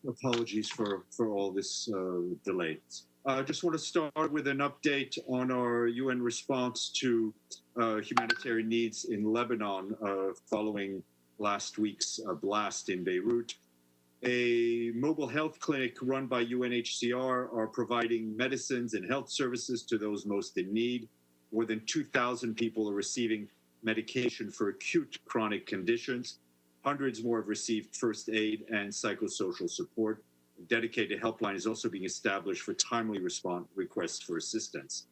apologies for all this delay. I just want to start with an update on our UN response to humanitarian needs in Lebanon following last week's blast in Beirut. A mobile health clinic run by UNHCR are providing medicines and health services to those most in need. More than 2,000 people are receiving medication for acute chronic conditions. Hundreds more have received first aid and psychosocial support. A dedicated helpline is also being established for timely response requests for assistance.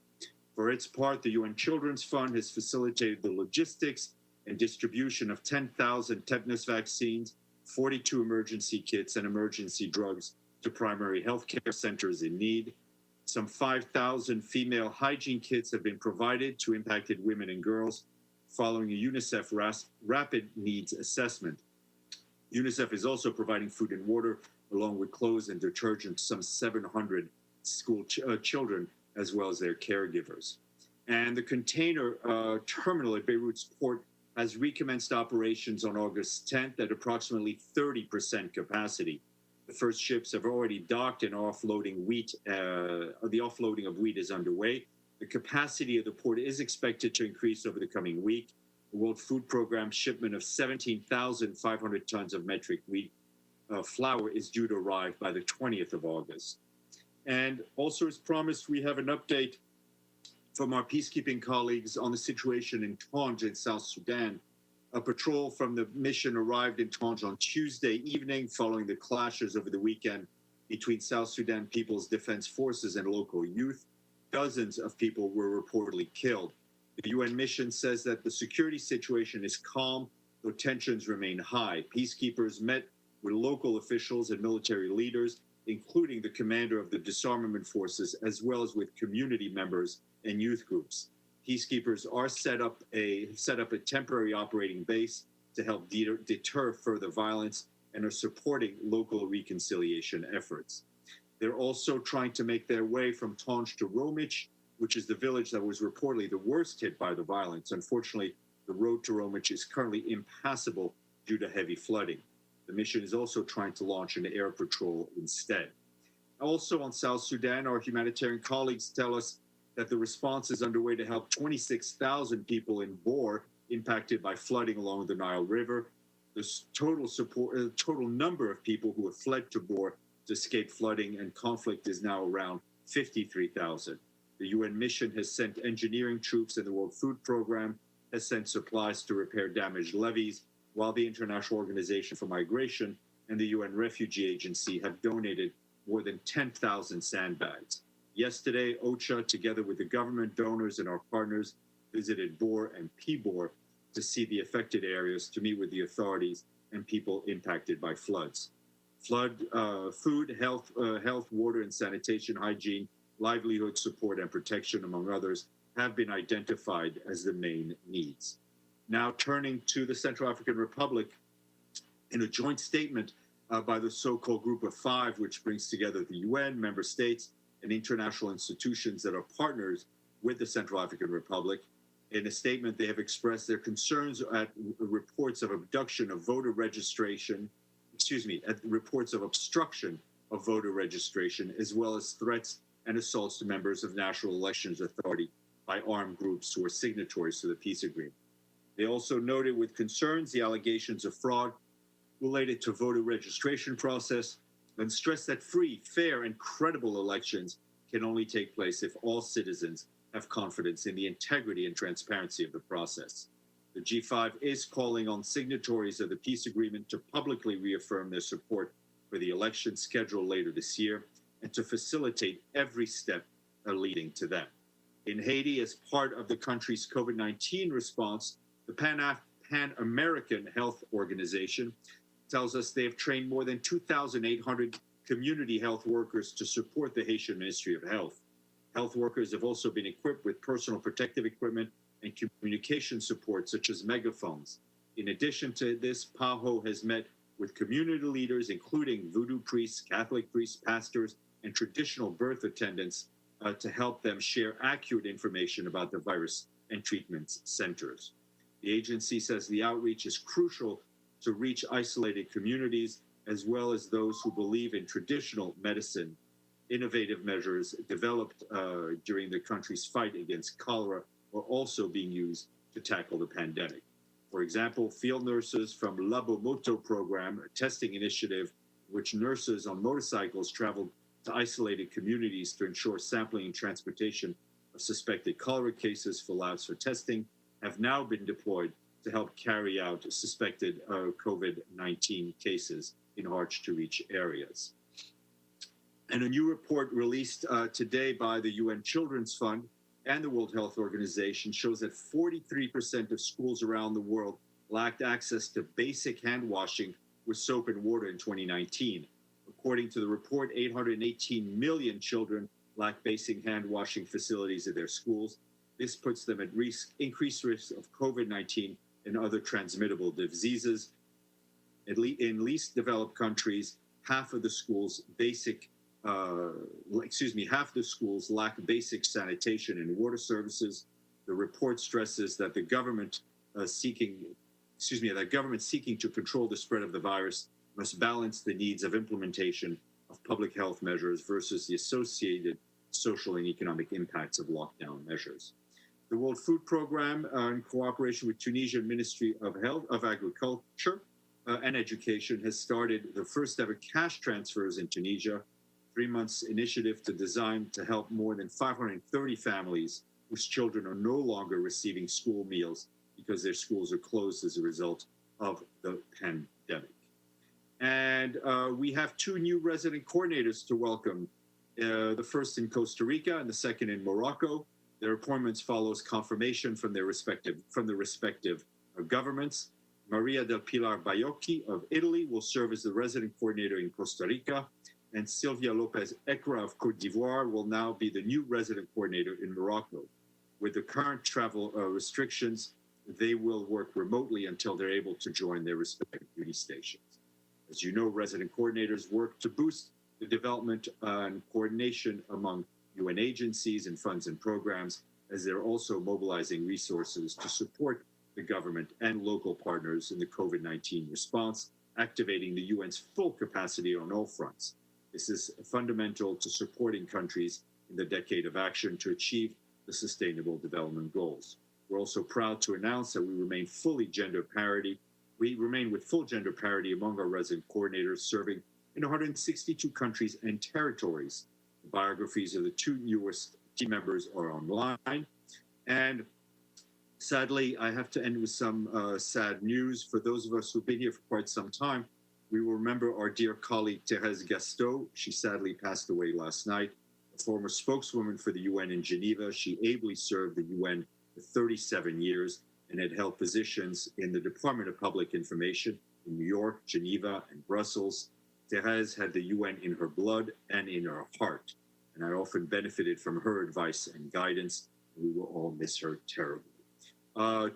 For its part, the UN Children's Fund has facilitated the logistics and distribution of 10,000 tetanus vaccines, 42 emergency kits, and emergency drugs to primary health care centers in need. Some 5,000 female hygiene kits have been provided to impacted women and girls following a UNICEF rapid needs assessment. UNICEF is also providing food and water, along with clothes and detergent, to some 700 school children, as well as their caregivers. And the container terminal at Beirut's port has recommenced operations on August 10th at approximately 30% capacity. The first ships have already docked and offloading wheat. The offloading of wheat is underway. The capacity of the port is expected to increase over the coming week. The World Food Programme shipment of 17,500 tons of metric wheat flour is due to arrive by the 20th of August. And also, as promised, we have an update from our peacekeeping colleagues on the situation in Tanj in South Sudan. A patrol from the mission arrived in Tanj on Tuesday evening following the clashes over the weekend between South Sudan People's Defense Forces and local youth. Dozens of people were reportedly killed. The UN mission says that the security situation is calm, though tensions remain high. Peacekeepers met with local officials and military leaders, including the commander of the disarmament forces, as well as with community members and youth groups. Peacekeepers are set up a temporary operating base to help deter further violence and are supporting local reconciliation efforts. They're also trying to make their way from Tanj to Romich, which is the village that was reportedly the worst hit by the violence. Unfortunately, the road to Romich is currently impassable due to heavy flooding. The mission is also trying to launch an air patrol instead. Also on South Sudan, our humanitarian colleagues tell us that the response is underway to help 26,000 people in Bor impacted by flooding along the Nile River. The total number of people who have fled to Bor to escape flooding and conflict is now around 53,000. The UN mission has sent engineering troops, and the World Food Programme has sent supplies to repair damaged levees, while the International Organization for Migration and the UN Refugee Agency have donated more than 10,000 sandbags. Yesterday, OCHA, together with the government, donors, and our partners, visited Bor and Pibor to see the affected areas, to meet with the authorities and people impacted by floods. Food, health, water and sanitation, hygiene, livelihood support and protection, among others, have been identified as the main needs. Now turning to the Central African Republic, in a joint statement by the so-called Group of Five, which brings together the UN, member states, and international institutions that are partners with the Central African Republic. In a statement, they have expressed their concerns at reports of abduction of voter registration, at reports of obstruction of voter registration, as well as threats and assaults to members of National Elections Authority by armed groups who are signatories to the peace agreement. They also noted with concerns the allegations of fraud related to voter registration process and stressed that free, fair, and credible elections can only take place if all citizens have confidence in the integrity and transparency of the process. The G5 is calling on signatories of the peace agreement to publicly reaffirm their support for the election scheduled later this year and to facilitate every step leading to that. In Haiti, as part of the country's COVID-19 response, the Pan-American Health Organization tells us they have trained more than 2,800 community health workers to support the Haitian Ministry of Health. Health workers have also been equipped with personal protective equipment and communication support, such as megaphones. In addition to this, PAHO has met with community leaders, including voodoo priests, Catholic priests, pastors, and traditional birth attendants to help them share accurate information about the virus and treatment centers. The agency says the outreach is crucial to reach isolated communities as well as those who believe in traditional medicine. Innovative measures developed during the country's fight against cholera are also being used to tackle the pandemic. For example, field nurses from Labomoto program, a testing initiative in which nurses on motorcycles traveled to isolated communities to ensure sampling and transportation of suspected cholera cases for labs for testing, have now been deployed to help carry out suspected COVID-19 cases in hard-to-reach areas. And a new report released today by the UN Children's Fund and the World Health Organization shows that 43% of schools around the world lacked access to basic hand washing with soap and water in 2019. According to the report, 818 million children lack basic hand washing facilities at their schools. This puts them at increased risk of COVID-19 and other transmittable diseases. In least developed countries, half the schools lack basic sanitation and water services. The report stresses that the government seeking to control the spread of the virus must balance the needs of implementation of public health measures versus the associated social and economic impacts of lockdown measures. The World Food Programme, in cooperation with Tunisian Ministry of Agriculture and Education, has started the first ever cash transfers in Tunisia, 3 months initiative designed to help more than 530 families whose children are no longer receiving school meals because their schools are closed as a result of the pandemic. And we have 2 new resident coordinators to welcome, the first in Costa Rica and the second in Morocco. Their appointments follows confirmation from the respective governments. Maria del Pilar Baiocchi of Italy will serve as the resident coordinator in Costa Rica, and Sylvia Lopez Ekra of Côte d'Ivoire will now be the new resident coordinator in Morocco. With the current travel restrictions, they will work remotely until they're able to join their respective duty stations. As you know, resident coordinators work to boost the development and coordination among UN agencies and funds and programs, as they're also mobilizing resources to support the government and local partners in the COVID-19 response, activating the UN's full capacity on all fronts. This is fundamental to supporting countries in the decade of action to achieve the Sustainable Development Goals. We're also proud to announce that we remain with full gender parity among our resident coordinators serving in 162 countries and territories. The biographies of the 2 newest team members are online. And sadly, I have to end with some sad news. For those of us who've been here for quite some time, we will remember our dear colleague Therese Gastaut. She sadly passed away last night. A former spokeswoman for the UN in Geneva, she ably served the UN for 37 years and had held positions in the Department of Public Information in New York, Geneva, and Brussels. Therese had the UN in her blood and in her heart, and I often benefited from her advice and guidance. We will all miss her terribly.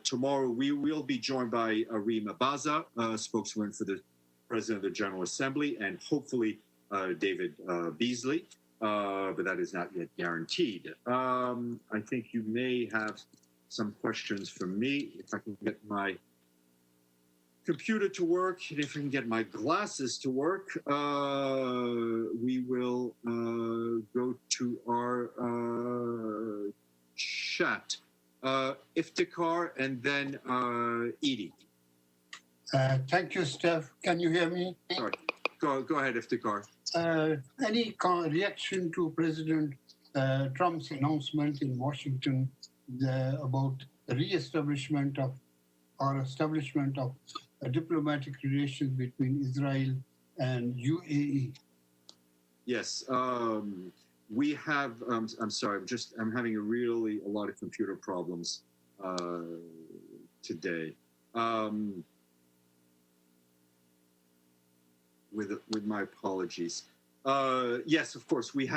Tomorrow, we will be joined by Rima Baza, spokeswoman for the President of the General Assembly, and hopefully David Beasley, but that is not yet guaranteed. I think you may have some questions for me. If I can get my computer to work, and if I can get my glasses to work, we will go to our chat. Iftikhar and then Edie. Thank you, Steph. Can you hear me? Sorry. Go ahead, Iftikhar. Any reaction to President Trump's announcement in Washington about the establishment of diplomatic relations between Israel and UAE? Yes. We have, I'm sorry, I'm having a lot of computer problems today. With my apologies. Yes, of course, we've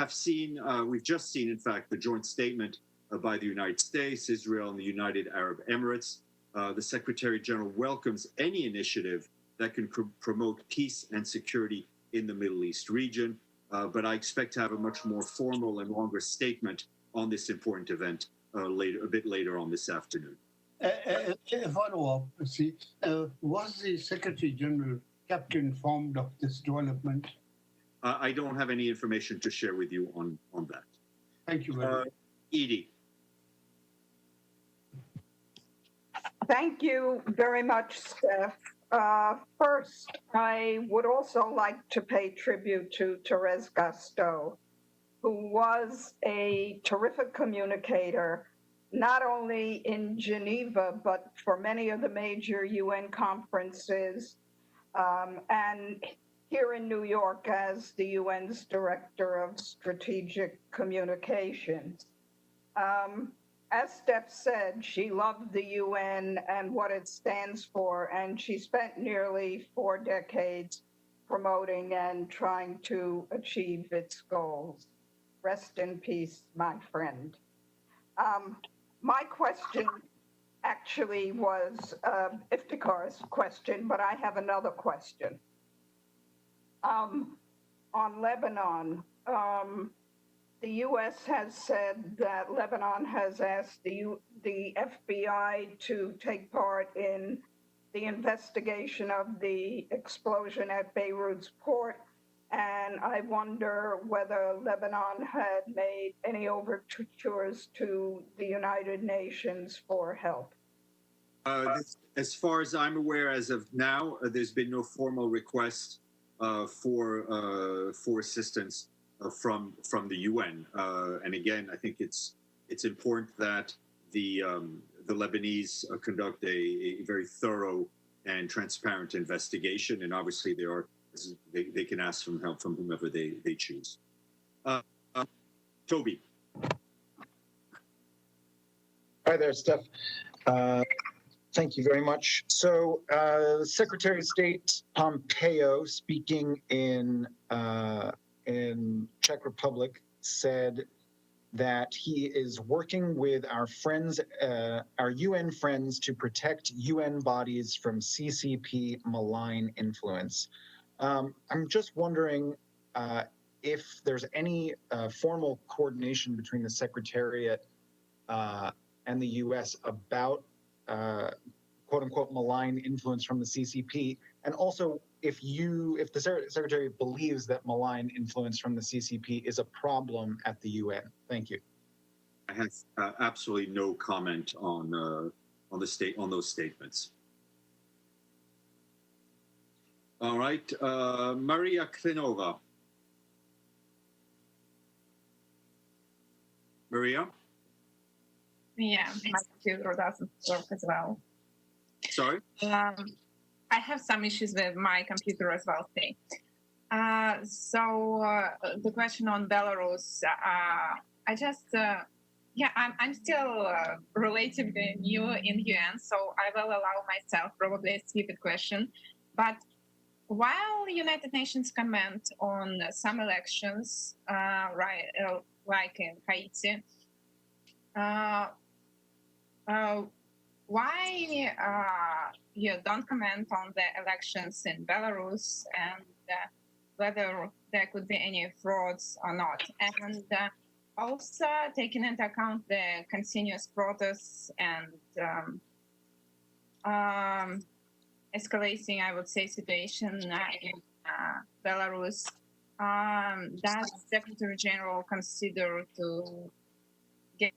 just seen, in fact, the joint statement by the United States, Israel, and the United Arab Emirates. The Secretary General welcomes any initiative that can promote peace and security in the Middle East region. But I expect to have a much more formal and longer statement on this important event a bit later on this afternoon. A follow-up, was the Secretary General kept informed of this development? I don't have any information to share with you on that. Thank you very much. Edie. Thank you very much, Steph. First, I would also like to pay tribute to Therese Gastaut, who was a terrific communicator, not only in Geneva, but for many of the major UN conferences, and here in New York as the UN's Director of Strategic Communications. As Steph said, she loved the UN and what it stands for, and she spent nearly 4 decades promoting and trying to achieve its goals. Rest in peace, my friend. My question actually was Iftikhar's question, but I have another question. On Lebanon, the U.S. has said that Lebanon has asked the FBI to take part in the investigation of the explosion at Beirut's port, and I wonder whether Lebanon had made any overtures to the United Nations for help. As far as I'm aware, as of now, there's been no formal request for assistance from the UN. And again, I think it's important that the Lebanese conduct a very thorough and transparent investigation, and obviously they can ask for help from whomever they choose. Toby. Hi there, Steph. Thank you very much. So, Secretary of State Pompeo, speaking in Czech Republic, said that he is working with our friends, our UN friends, to protect UN bodies from CCP malign influence. I'm just wondering if there's any formal coordination between the Secretariat and the US about quote unquote malign influence from the CCP, and also if the Secretary believes that malign influence from the CCP is a problem at the UN. Thank you. I have absolutely no comment on those statements. All right, Maria Klinova. Maria? Yeah, my computer doesn't work as well. Sorry? I have some issues with my computer as well today. So the question on Belarus, I'm still relatively new in UN, so I will allow myself probably a stupid question. But while United Nations comment on some elections, like in Haiti, why you don't comment on the elections in Belarus and whether there could be any frauds or not? And also taking into account the continuous protests and escalating, I would say, situation in Belarus, does Secretary General consider to get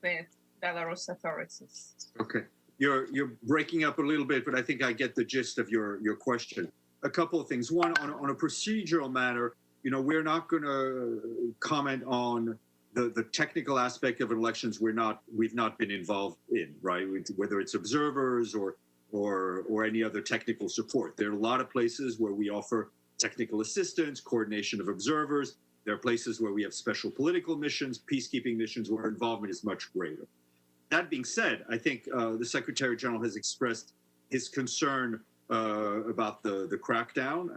with Belarus authorities? Okay, you're breaking up a little bit, but I think I get the gist of your question. A couple of things. One, on a procedural matter, we're not going to comment on the technical aspect of elections. We've not been involved in, right? Whether it's observers or any other technical support. There are a lot of places where we offer technical assistance, coordination of observers. There are places where we have special political missions, peacekeeping missions, where involvement is much greater. That being said, I think the Secretary General has expressed his concern about the crackdown.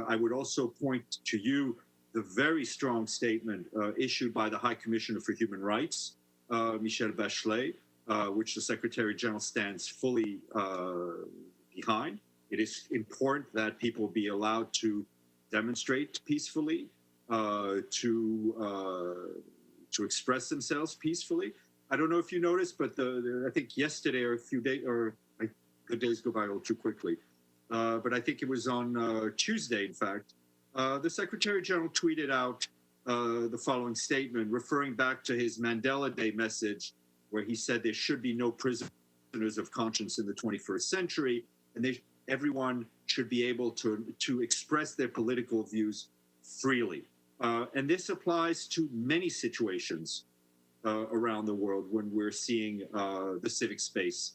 I would also point to you the very strong statement issued by the High Commissioner for Human Rights, Michelle Bachelet, which the Secretary General stands fully behind. It is important that people be allowed to demonstrate peacefully, to express themselves peacefully. I don't know if you noticed, but I think yesterday or a few days, or the days go by a little too quickly, but I think it was on Tuesday, in fact, the Secretary General tweeted out the following statement, referring back to his Mandela Day message, where he said there should be no prisoners of conscience in the 21st century, and everyone should be able to express their political views freely. And this applies to many situations around the world when we're seeing the civic space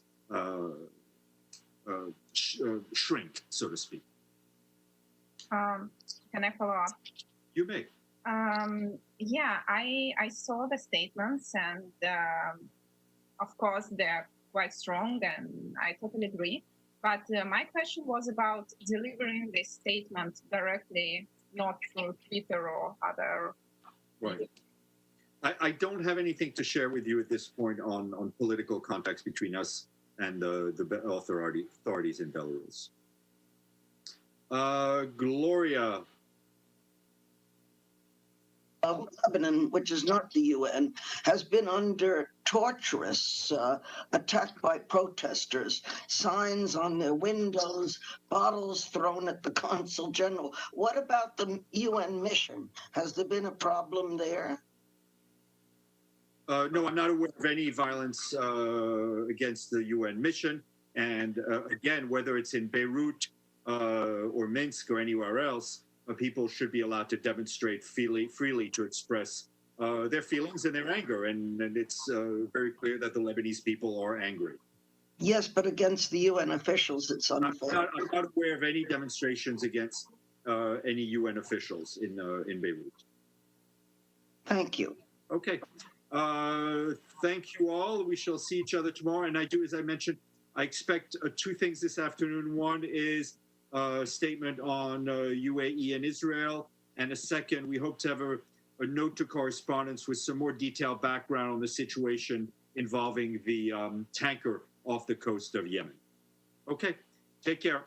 shrink, so to speak. Can I follow up? You may. Yeah, I saw the statements, and of course they're quite strong, and I totally agree. But my question was about delivering this statement directly, not through Twitter or other. Right. I don't have anything to share with you at this point on political contacts between us and the authorities in Belarus. Gloria. Lebanon, which is not the UN, has been under torturous attack by protesters, signs on their windows, bottles thrown at the consul general. What about the UN mission? Has there been a problem there? No, I'm not aware of any violence against the UN mission. And again, whether it's in Beirut or Minsk or anywhere else, people should be allowed to demonstrate freely to express their feelings and their anger. And it's very clear that the Lebanese people are angry. Yes, but against the UN officials, it's unfair. I'm not aware of any demonstrations against any UN officials in Beirut. Thank you. Okay. Thank you all. We shall see each other tomorrow. And as I mentioned, I expect two things this afternoon. One is a statement on UAE and Israel. And a second, we hope to have a note to correspondence with some more detailed background on the situation involving the tanker off the coast of Yemen. Okay, take care.